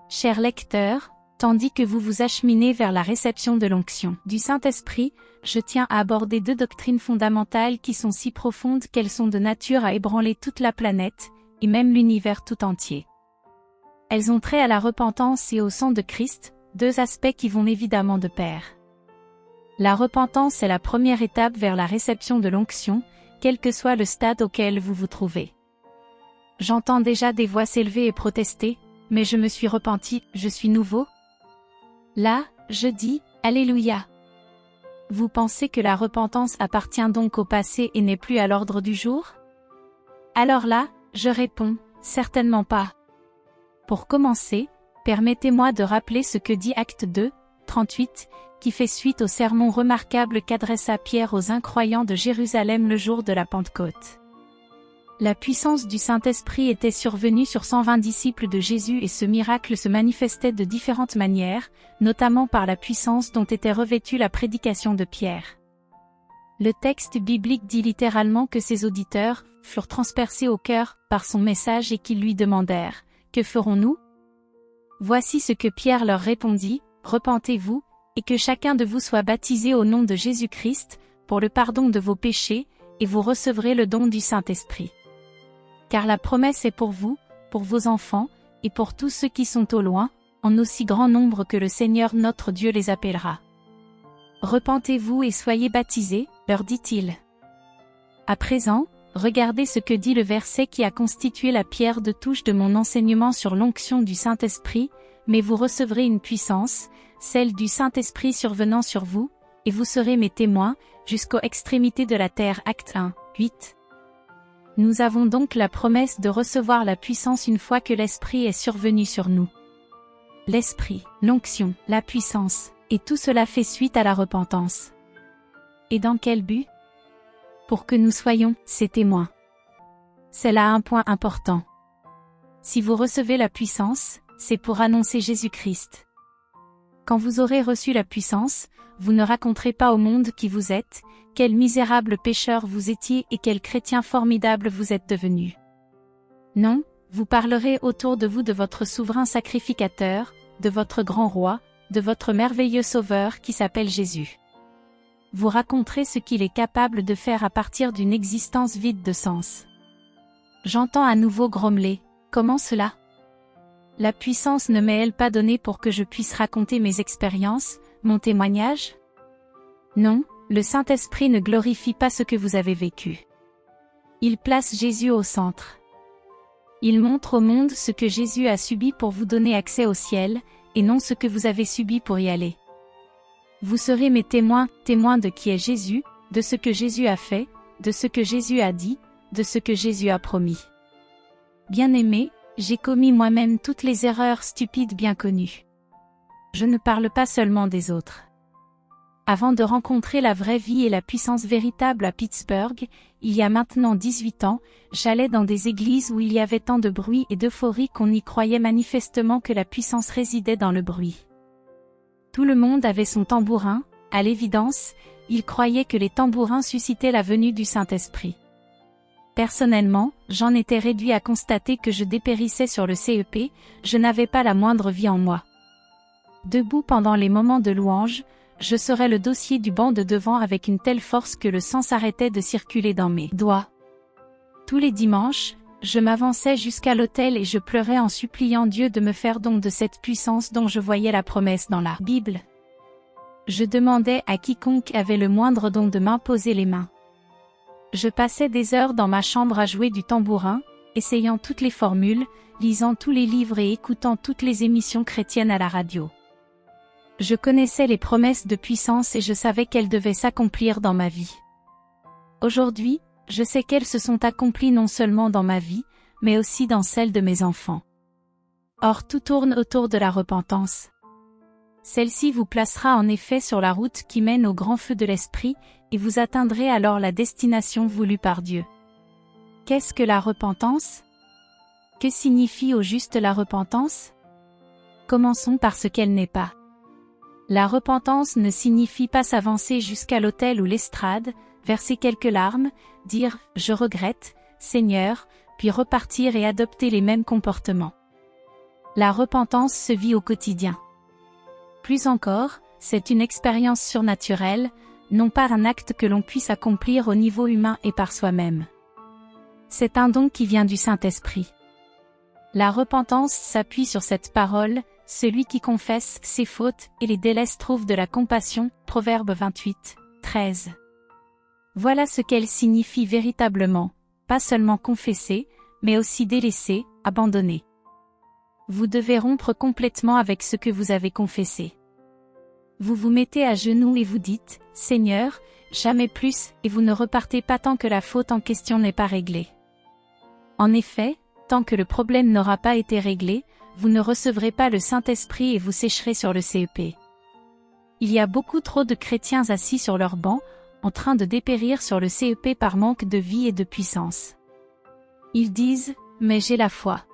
Chers lecteurs, tandis que vous vous acheminez vers la réception de l'onction du Saint-Esprit, je tiens à aborder deux doctrines fondamentales qui sont si profondes qu'elles sont de nature à ébranler toute la planète, et même l'univers tout entier. Elles ont trait à la repentance et au sang de Christ, deux aspects qui vont évidemment de pair. La repentance est la première étape vers la réception de l'onction, quel que soit le stade auquel vous vous trouvez. J'entends déjà des voix s'élever et protester, « Mais je me suis repenti, je suis nouveau ?» Là, je dis, « Alléluia !» Vous pensez que la repentance appartient donc au passé et n'est plus à l'ordre du jour? Alors là, je réponds, certainement pas. Pour commencer, permettez-moi de rappeler ce que dit Actes 2, 38, qui fait suite au sermon remarquable qu'adressa Pierre aux incroyants de Jérusalem le jour de la Pentecôte. La puissance du Saint-Esprit était survenue sur 120 disciples de Jésus et ce miracle se manifestait de différentes manières, notamment par la puissance dont était revêtue la prédication de Pierre. Le texte biblique dit littéralement que ses auditeurs furent transpercés au cœur par son message et qu'ils lui demandèrent « Que ferons-nous » Voici ce que Pierre leur répondit « Repentez-vous, et que chacun de vous soit baptisé au nom de Jésus-Christ, pour le pardon de vos péchés, et vous recevrez le don du Saint-Esprit. Car la promesse est pour vous, pour vos enfants, et pour tous ceux qui sont au loin, en aussi grand nombre que le Seigneur notre Dieu les appellera. Repentez-vous et soyez baptisés, leur dit-il. À présent, regardez ce que dit le verset qui a constitué la pierre de touche de mon enseignement sur l'onction du Saint-Esprit, mais vous recevrez une puissance, celle du Saint-Esprit survenant sur vous, et vous serez mes témoins, jusqu'aux extrémités de la terre. Acte 1, 8. Nous avons donc la promesse de recevoir la puissance une fois que l'Esprit est survenu sur nous. L'Esprit, l'onction, la puissance, et tout cela fait suite à la repentance. Et dans quel but? Pour que nous soyons ses témoins. C'est là un point important. Si vous recevez la puissance, c'est pour annoncer Jésus-Christ. Quand vous aurez reçu la puissance, vous ne raconterez pas au monde qui vous êtes, quel misérable pécheur vous étiez et quel chrétien formidable vous êtes devenu. Non, vous parlerez autour de vous de votre souverain sacrificateur, de votre grand roi, de votre merveilleux sauveur qui s'appelle Jésus. Vous raconterez ce qu'il est capable de faire à partir d'une existence vide de sens. J'entends à nouveau grommeler, comment cela? La puissance ne m'est-elle pas donnée pour que je puisse raconter mes expériences, mon témoignage? Non, le Saint-Esprit ne glorifie pas ce que vous avez vécu. Il place Jésus au centre. Il montre au monde ce que Jésus a subi pour vous donner accès au ciel, et non ce que vous avez subi pour y aller. Vous serez mes témoins, témoins de qui est Jésus, de ce que Jésus a fait, de ce que Jésus a dit, de ce que Jésus a promis. Bien-aimés, j'ai commis moi-même toutes les erreurs stupides bien connues. Je ne parle pas seulement des autres. Avant de rencontrer la vraie vie et la puissance véritable à Pittsburgh, il y a maintenant 18 ans, j'allais dans des églises où il y avait tant de bruit et d'euphorie qu'on y croyait manifestement que la puissance résidait dans le bruit. Tout le monde avait son tambourin, à l'évidence, il croyait que les tambourins suscitaient la venue du Saint-Esprit. Personnellement, j'en étais réduit à constater que je dépérissais sur le CEP, je n'avais pas la moindre vie en moi. Debout pendant les moments de louange, je serrais le dossier du banc de devant avec une telle force que le sang s'arrêtait de circuler dans mes doigts. Tous les dimanches, je m'avançais jusqu'à l'autel et je pleurais en suppliant Dieu de me faire don de cette puissance dont je voyais la promesse dans la Bible. Je demandais à quiconque avait le moindre don de m'imposer les mains. Je passais des heures dans ma chambre à jouer du tambourin, essayant toutes les formules, lisant tous les livres et écoutant toutes les émissions chrétiennes à la radio. Je connaissais les promesses de puissance et je savais qu'elles devaient s'accomplir dans ma vie. Aujourd'hui, je sais qu'elles se sont accomplies non seulement dans ma vie, mais aussi dans celle de mes enfants. Or tout tourne autour de la repentance. Celle-ci vous placera en effet sur la route qui mène au grand feu de l'Esprit, et vous atteindrez alors la destination voulue par Dieu. Qu'est-ce que la repentance? Que signifie au juste la repentance? Commençons par ce qu'elle n'est pas. La repentance ne signifie pas s'avancer jusqu'à l'autel ou l'estrade, verser quelques larmes, dire « Je regrette, Seigneur », puis repartir et adopter les mêmes comportements. La repentance se vit au quotidien. Plus encore, c'est une expérience surnaturelle, non pas un acte que l'on puisse accomplir au niveau humain et par soi-même. C'est un don qui vient du Saint-Esprit. La repentance s'appuie sur cette parole, celui qui confesse ses fautes et les délaisse trouve de la compassion, Proverbe 28, 13. Voilà ce qu'elle signifie véritablement, pas seulement confesser, mais aussi délaisser, abandonner. Vous devez rompre complètement avec ce que vous avez confessé. Vous vous mettez à genoux et vous dites, « Seigneur, jamais plus » et vous ne repartez pas tant que la faute en question n'est pas réglée. En effet, tant que le problème n'aura pas été réglé, vous ne recevrez pas le Saint-Esprit et vous sécherez sur le CEP. Il y a beaucoup trop de chrétiens assis sur leur banc, en train de dépérir sur le CEP par manque de vie et de puissance. Ils disent, « Mais j'ai la foi. »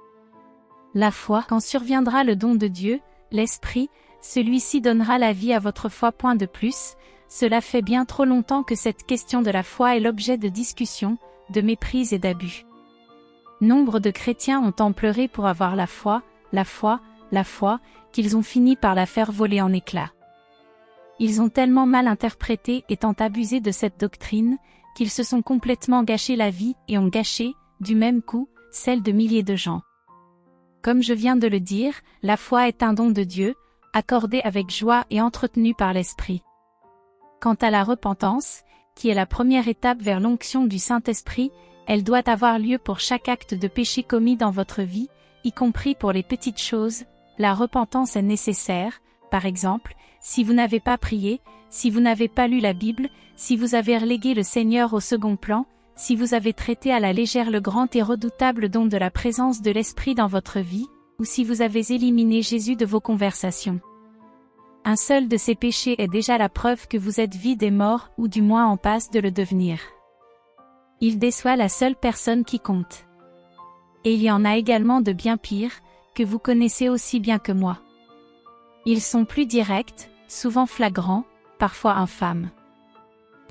La foi, quand surviendra le don de Dieu, l'Esprit, celui-ci donnera la vie à votre foi. Point de plus, cela fait bien trop longtemps que cette question de la foi est l'objet de discussions, de méprise et d'abus. Nombre de chrétiens ont tant pleuré pour avoir la foi, qu'ils ont fini par la faire voler en éclats. Ils ont tellement mal interprété et tant abusé de cette doctrine, qu'ils se sont complètement gâché la vie et ont gâché, du même coup, celle de milliers de gens. Comme je viens de le dire, la foi est un don de Dieu, accordé avec joie et entretenu par l'Esprit. Quant à la repentance, qui est la première étape vers l'onction du Saint-Esprit, elle doit avoir lieu pour chaque acte de péché commis dans votre vie, y compris pour les petites choses. La repentance est nécessaire, par exemple, si vous n'avez pas prié, si vous n'avez pas lu la Bible, si vous avez relégué le Seigneur au second plan, si vous avez traité à la légère le grand et redoutable don de la présence de l'Esprit dans votre vie, ou si vous avez éliminé Jésus de vos conversations. Un seul de ces péchés est déjà la preuve que vous êtes vide et mort ou du moins en passe de le devenir. Il déçoit la seule personne qui compte. Et il y en a également de bien pires, que vous connaissez aussi bien que moi. Ils sont plus directs, souvent flagrants, parfois infâmes.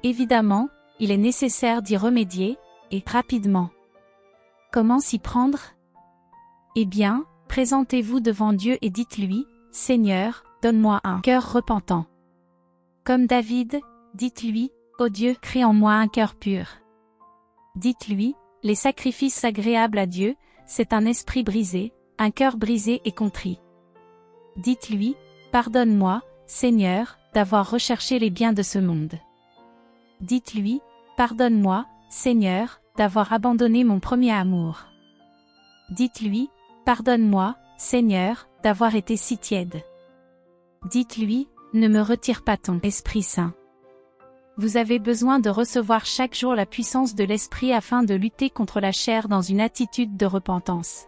Évidemment, il est nécessaire d'y remédier, et rapidement. Comment s'y prendre? Eh bien, présentez-vous devant Dieu et dites-lui, « Seigneur, donne-moi un cœur repentant. » Comme David, dites-lui, « Ô Dieu, crée en moi un cœur pur. » Dites-lui, « Les sacrifices agréables à Dieu, c'est un esprit brisé, un cœur brisé et contrit. » Dites-lui, « Pardonne-moi, Seigneur, d'avoir recherché les biens de ce monde. » Dites-lui, « Pardonne-moi, Seigneur, d'avoir abandonné mon premier amour. » Dites-lui, « Pardonne-moi, Seigneur, d'avoir été si tiède. » Dites-lui, « Ne me retire pas ton Esprit Saint. » Vous avez besoin de recevoir chaque jour la puissance de l'Esprit afin de lutter contre la chair dans une attitude de repentance.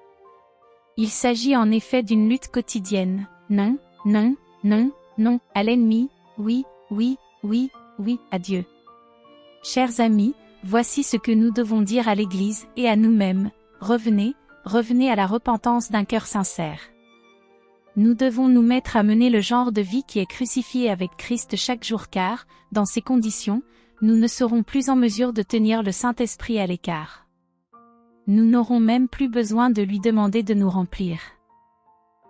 Il s'agit en effet d'une lutte quotidienne. Non, non, non, non, à l'ennemi, oui, oui, oui, oui, à Dieu. Chers amis, voici ce que nous devons dire à l'Église et à nous-mêmes. Revenez, revenez à la repentance d'un cœur sincère. Nous devons nous mettre à mener le genre de vie qui est crucifié avec Christ chaque jour car, dans ces conditions, nous ne serons plus en mesure de tenir le Saint-Esprit à l'écart. Nous n'aurons même plus besoin de lui demander de nous remplir.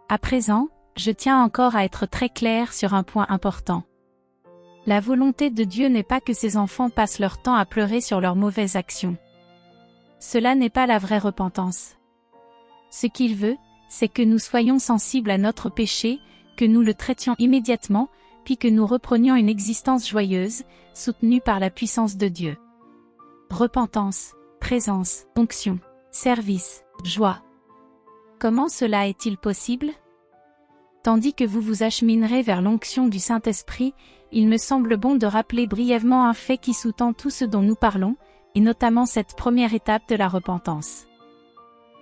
À présent, je tiens encore à être très clair sur un point important. La volonté de Dieu n'est pas que ses enfants passent leur temps à pleurer sur leurs mauvaises actions. Cela n'est pas la vraie repentance. Ce qu'il veut, c'est que nous soyons sensibles à notre péché, que nous le traitions immédiatement, puis que nous reprenions une existence joyeuse, soutenue par la puissance de Dieu. Repentance, présence, onction, service, joie. Comment cela est-il possible? Tandis que vous vous acheminerez vers l'onction du Saint-Esprit, il me semble bon de rappeler brièvement un fait qui sous-tend tout ce dont nous parlons, et notamment cette première étape de la repentance.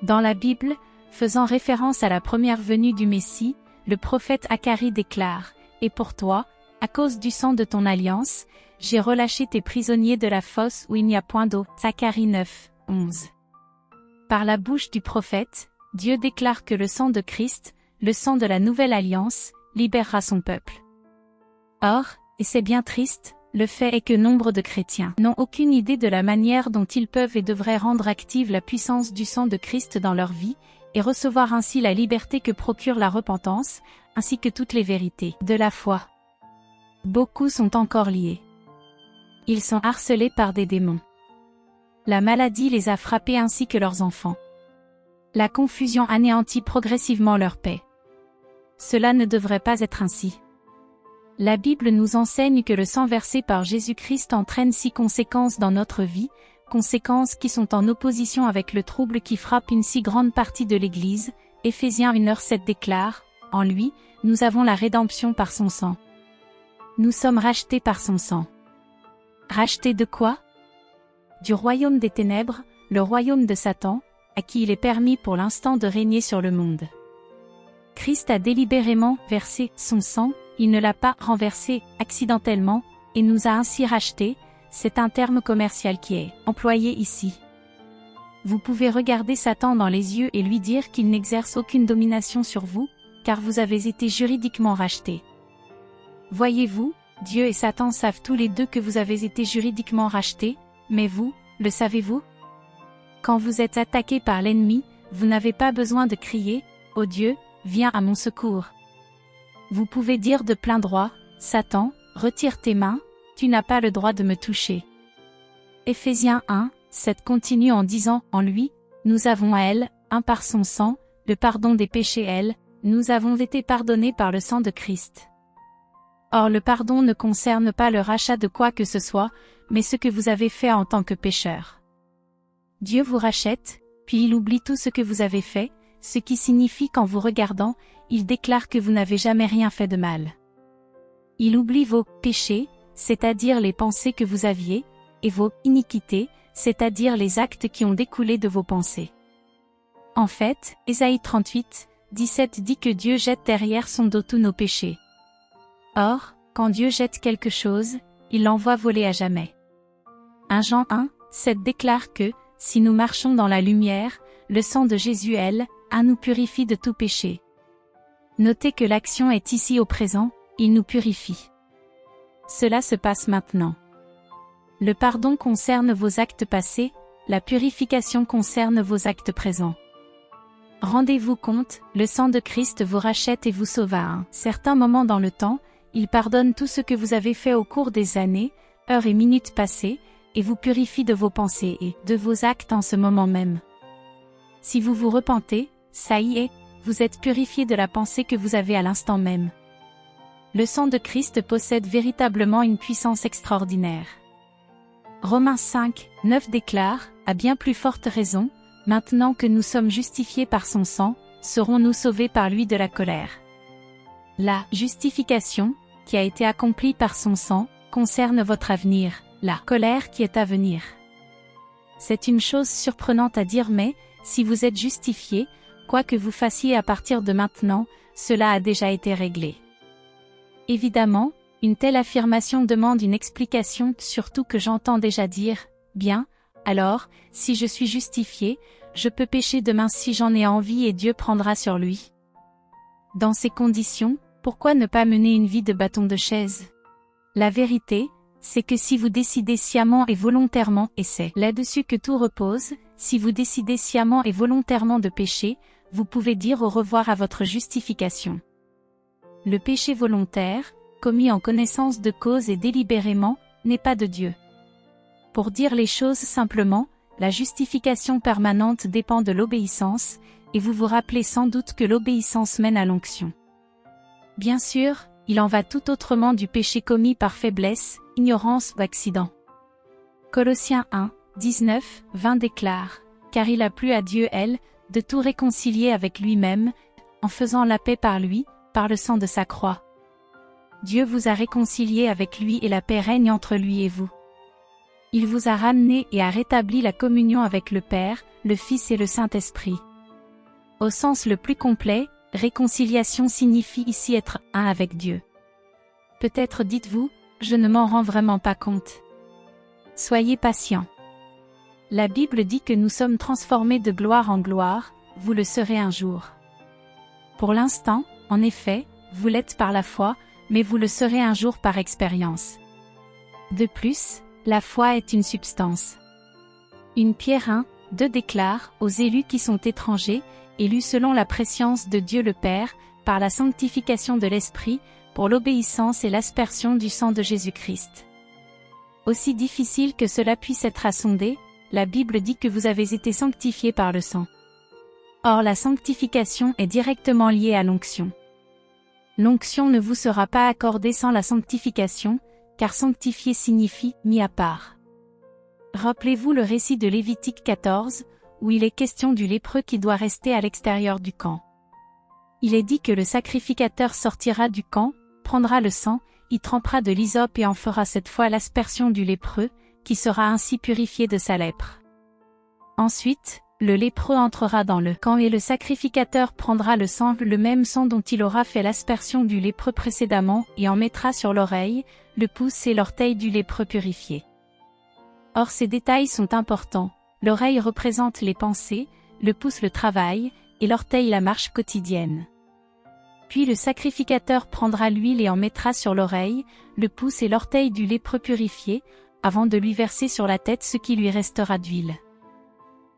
Dans la Bible, faisant référence à la première venue du Messie, le prophète Zacharie déclare, « Et pour toi, à cause du sang de ton alliance, j'ai relâché tes prisonniers de la fosse où il n'y a point d'eau. » Zacharie 9, 11. Par la bouche du prophète, Dieu déclare que le sang de Christ, le sang de la nouvelle alliance, libérera son peuple. Or, et c'est bien triste, le fait est que nombre de chrétiens n'ont aucune idée de la manière dont ils peuvent et devraient rendre active la puissance du sang de Christ dans leur vie, et recevoir ainsi la liberté que procure la repentance, ainsi que toutes les vérités de la foi. Beaucoup sont encore liés. Ils sont harcelés par des démons. La maladie les a frappés ainsi que leurs enfants. La confusion anéantit progressivement leur paix. Cela ne devrait pas être ainsi. La Bible nous enseigne que le sang versé par Jésus-Christ entraîne 6 conséquences dans notre vie, conséquences qui sont en opposition avec le trouble qui frappe une si grande partie de l'Église. Éphésiens 1:7 déclare, « En lui, nous avons la rédemption par son sang. » Nous sommes rachetés par son sang. Rachetés de quoi? Du royaume des ténèbres, le royaume de Satan, à qui il est permis pour l'instant de régner sur le monde. Christ a délibérément versé son sang, il ne l'a pas renversé accidentellement, et nous a ainsi rachetés. C'est un terme commercial qui est employé ici. Vous pouvez regarder Satan dans les yeux et lui dire qu'il n'exerce aucune domination sur vous, car vous avez été juridiquement rachetés. Voyez-vous, Dieu et Satan savent tous les deux que vous avez été juridiquement rachetés, mais vous, le savez-vous? Quand vous êtes attaqué par l'ennemi, vous n'avez pas besoin de crier « Ô Dieu, viens à mon secours ». Vous pouvez dire de plein droit « Satan, retire tes mains, tu n'as pas le droit de me toucher ». Éphésiens 1:7 continue en disant « En lui, nous avons à elle, par son sang, le pardon des péchés elle, nous avons été pardonnés par le sang de Christ ». Or le pardon ne concerne pas le rachat de quoi que ce soit, mais ce que vous avez fait en tant que pécheur. Dieu vous rachète, puis il oublie tout ce que vous avez fait, ce qui signifie qu'en vous regardant, il déclare que vous n'avez jamais rien fait de mal. Il oublie vos péchés, c'est-à-dire les pensées que vous aviez, et vos iniquités, c'est-à-dire les actes qui ont découlé de vos pensées. En fait, Ésaïe 38:17 dit que Dieu jette derrière son dos tous nos péchés. Or, quand Dieu jette quelque chose, il l'envoie voler à jamais. 1 Jean 1:7 déclare que, si nous marchons dans la lumière, le sang de Jésus nous purifie de tout péché. Notez que l'action est ici au présent, il nous purifie. Cela se passe maintenant. Le pardon concerne vos actes passés, la purification concerne vos actes présents. Rendez-vous compte, le sang de Christ vous rachète et vous sauve à un certain moment dans le temps, il pardonne tout ce que vous avez fait au cours des années, heures et minutes passées, et vous purifie de vos pensées et de vos actes en ce moment même. Si vous vous repentez, ça y est, vous êtes purifié de la pensée que vous avez à l'instant même. Le sang de Christ possède véritablement une puissance extraordinaire. Romains 5:9 déclare, à bien plus forte raison, maintenant que nous sommes justifiés par son sang, serons-nous sauvés par lui de la colère. La justification, qui a été accomplie par son sang, concerne votre avenir, la colère qui est à venir. C'est une chose surprenante à dire mais, si vous êtes justifié, quoi que vous fassiez à partir de maintenant, cela a déjà été réglé. Évidemment, une telle affirmation demande une explication, surtout que j'entends déjà dire, bien, alors, si je suis justifié, je peux pécher demain si j'en ai envie et Dieu prendra sur lui. Dans ces conditions, pourquoi ne pas mener une vie de bâton de chaise? La vérité, c'est que si vous décidez sciemment et volontairement, et c'est là-dessus que tout repose, si vous décidez sciemment et volontairement de pécher, vous pouvez dire au revoir à votre justification. Le péché volontaire, commis en connaissance de cause et délibérément, n'est pas de Dieu. Pour dire les choses simplement, la justification permanente dépend de l'obéissance, et vous vous rappelez sans doute que l'obéissance mène à l'onction. Bien sûr, il en va tout autrement du péché commis par faiblesse, ignorance ou accident. Colossiens 1:19-20 déclare, « Car il a plu à Dieu de tout réconcilier avec lui-même, en faisant la paix par lui, par le sang de sa croix. Dieu vous a réconcilié avec lui et la paix règne entre lui et vous. Il vous a ramené et a rétabli la communion avec le Père, le Fils et le Saint-Esprit. » Au sens le plus complet, réconciliation signifie ici être un avec Dieu. Peut-être dites-vous, je ne m'en rends vraiment pas compte. Soyez patient. La Bible dit que nous sommes transformés de gloire en gloire, vous le serez un jour. Pour l'instant, en effet, vous l'êtes par la foi, mais vous le serez un jour par expérience. De plus, la foi est une substance. Une Pierre 1:2 déclare, aux élus qui sont étrangers, élu selon la prescience de Dieu le Père, par la sanctification de l'Esprit, pour l'obéissance et l'aspersion du sang de Jésus-Christ. Aussi difficile que cela puisse être à sonder, la Bible dit que vous avez été sanctifiés par le sang. Or la sanctification est directement liée à l'onction. L'onction ne vous sera pas accordée sans la sanctification, car sanctifier signifie « mis à part ». Rappelez-vous le récit de Lévitique 14, où il est question du lépreux qui doit rester à l'extérieur du camp. Il est dit que le sacrificateur sortira du camp, prendra le sang, y trempera de l'hysope et en fera cette fois l'aspersion du lépreux, qui sera ainsi purifié de sa lèpre. Ensuite, le lépreux entrera dans le camp et le sacrificateur prendra le sang, le même sang dont il aura fait l'aspersion du lépreux précédemment, et en mettra sur l'oreille, le pouce et l'orteil du lépreux purifié. Or ces détails sont importants, l'oreille représente les pensées, le pouce le travail, et l'orteil la marche quotidienne. Puis le sacrificateur prendra l'huile et en mettra sur l'oreille, le pouce et l'orteil du lépreux purifié, avant de lui verser sur la tête ce qui lui restera d'huile.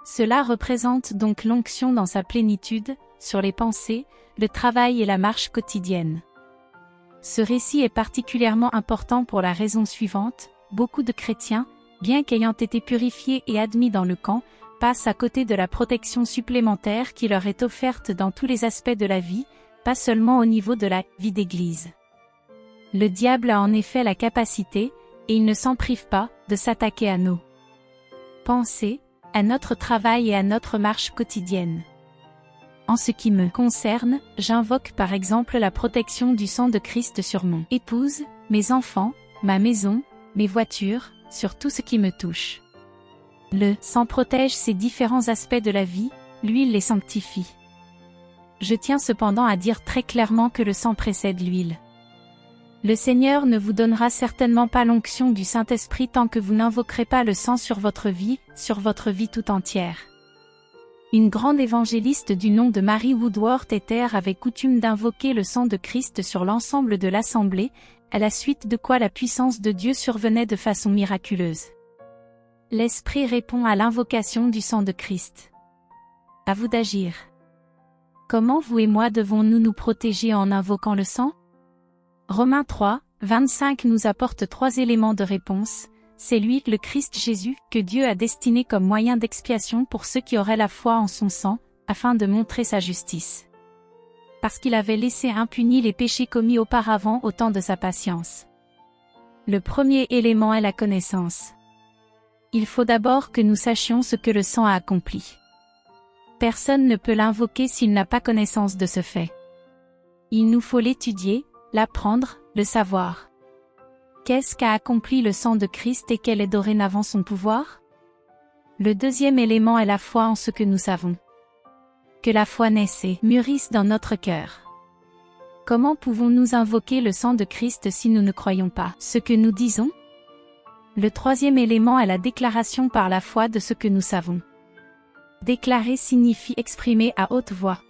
Cela représente donc l'onction dans sa plénitude, sur les pensées, le travail et la marche quotidienne. Ce récit est particulièrement important pour la raison suivante, beaucoup de chrétiens, bien qu'ayant été purifiés et admis dans le camp, passent à côté de la protection supplémentaire qui leur est offerte dans tous les aspects de la vie, pas seulement au niveau de la vie d'église. Le diable a en effet la capacité, et il ne s'en prive pas, de s'attaquer à nos pensées, à notre travail et à notre marche quotidienne. En ce qui me concerne, j'invoque par exemple la protection du sang de Christ sur mon épouse, mes enfants, ma maison, mes voitures, sur tout ce qui me touche. Le sang protège ces différents aspects de la vie, l'huile les sanctifie. Je tiens cependant à dire très clairement que le sang précède l'huile. Le Seigneur ne vous donnera certainement pas l'onction du Saint-Esprit tant que vous n'invoquerez pas le sang sur votre vie tout entière. Une grande évangéliste du nom de Mary Woodworth Ether avait coutume d'invoquer le sang de Christ sur l'ensemble de l'assemblée, à la suite de quoi la puissance de Dieu survenait de façon miraculeuse. L'Esprit répond à l'invocation du sang de Christ. À vous d'agir. Comment vous et moi devons-nous nous protéger en invoquant le sang ? Romains 3, 25 nous apporte 3 éléments de réponse. C'est lui, le Christ Jésus, que Dieu a destiné comme moyen d'expiation pour ceux qui auraient la foi en son sang, afin de montrer sa justice. Parce qu'il avait laissé impunis les péchés commis auparavant au temps de sa patience. Le premier élément est la connaissance. Il faut d'abord que nous sachions ce que le sang a accompli. Personne ne peut l'invoquer s'il n'a pas connaissance de ce fait. Il nous faut l'étudier, l'apprendre, le savoir. Qu'est-ce qu'a accompli le sang de Christ et quel est dorénavant son pouvoir ? Le deuxième élément est la foi en ce que nous savons. Que la foi naisse et mûrisse dans notre cœur. Comment pouvons-nous invoquer le sang de Christ si nous ne croyons pas ce que nous disons ? Le troisième élément est la déclaration par la foi de ce que nous savons. Déclarer signifie exprimer à haute voix.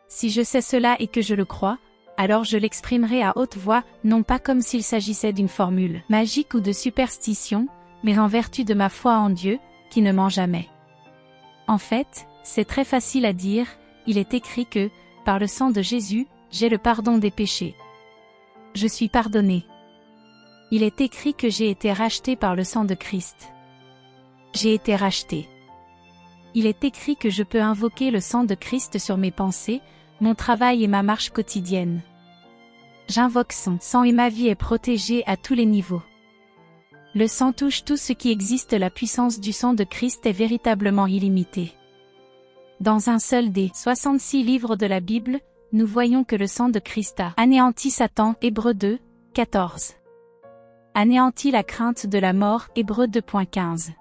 Si je sais cela et que je le crois, alors je l'exprimerai à haute voix, non pas comme s'il s'agissait d'une formule magique ou de superstition, mais en vertu de ma foi en Dieu, qui ne ment jamais. En fait, c'est très facile à dire, il est écrit que, par le sang de Jésus, j'ai le pardon des péchés. Je suis pardonné. Il est écrit que j'ai été racheté par le sang de Christ. J'ai été racheté. Il est écrit que je peux invoquer le sang de Christ sur mes pensées, mon travail et ma marche quotidienne. J'invoque son sang et ma vie est protégée à tous les niveaux. Le sang touche tout ce qui existe, la puissance du sang de Christ est véritablement illimitée. Dans un seul des 66 livres de la Bible, nous voyons que le sang de Christ a anéanti Satan, Hébreux 2, 14. Anéanti la crainte de la mort, Hébreux 2.15.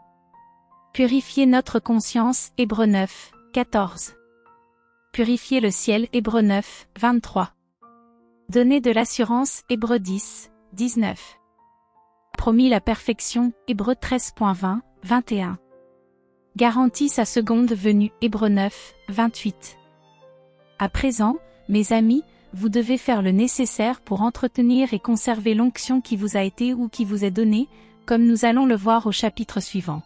Purifier notre conscience, Hébreux 9, 14. Purifier le ciel, Hébreux 9, 23. Donner de l'assurance, Hébreux 10, 19. Promis la perfection, Hébreux 13.20, 21. Garantit sa seconde venue, Hébreux 9, 28. À présent, mes amis, vous devez faire le nécessaire pour entretenir et conserver l'onction qui vous a été ou qui vous est donnée, comme nous allons le voir au chapitre suivant.